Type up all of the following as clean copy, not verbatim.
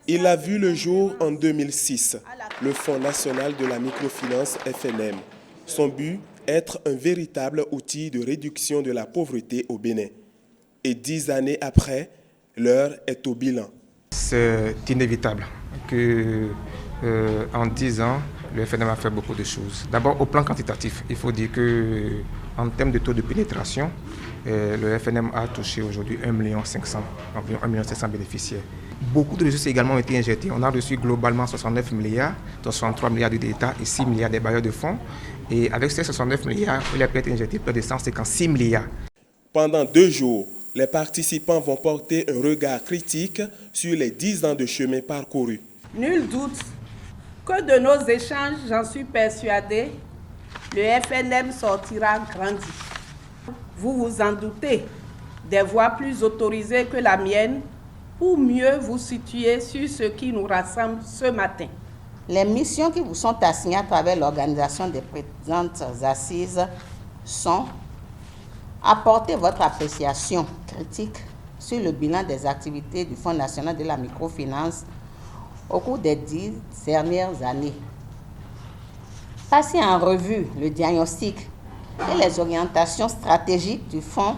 Il a vu le jour en 2006, le Fonds national de la microfinance FNM. Son but, être un véritable outil de réduction de la pauvreté au Bénin. Et 10 années après, l'heure est au bilan. C'est inévitable que en 10 ans, le FNM a fait beaucoup de choses. D'abord, au plan quantitatif, il faut dire qu'en termes de taux de pénétration, le FNM a touché aujourd'hui 1 500 000, environ 1 700 000 bénéficiaires. Beaucoup de ressources également ont été injectées. On a reçu globalement 69 milliards, 63 milliards de l'État et 6 milliards des bailleurs de fonds. Et avec ces 69 milliards, il a pu être injecté près de 156 milliards. Pendant 2 jours, les participants vont porter un regard critique sur les 10 ans de chemin parcouru. Nul doute que de nos échanges, j'en suis persuadée, le FNM sortira grandi. Vous vous en doutez, des voix plus autorisées que la mienne pour mieux vous situer sur ce qui nous rassemble ce matin. Les missions qui vous sont assignées à travers l'organisation des présentes assises sont apporter votre appréciation critique sur le bilan des activités du Fonds national de la microfinance au cours des 10 dernières années. Passer en revue le diagnostic et les orientations stratégiques du Fonds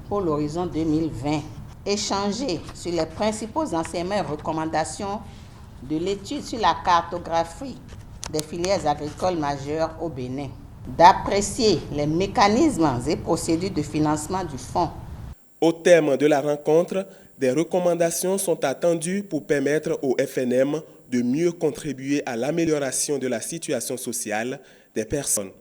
pour l'horizon 2020. Échanger sur les principaux enseignements et recommandations de l'étude sur la cartographie des filières agricoles majeures au Bénin. D'apprécier les mécanismes et procédures de financement du fonds. Au terme de la rencontre, des recommandations sont attendues pour permettre au FNM de mieux contribuer à l'amélioration de la situation sociale des personnes.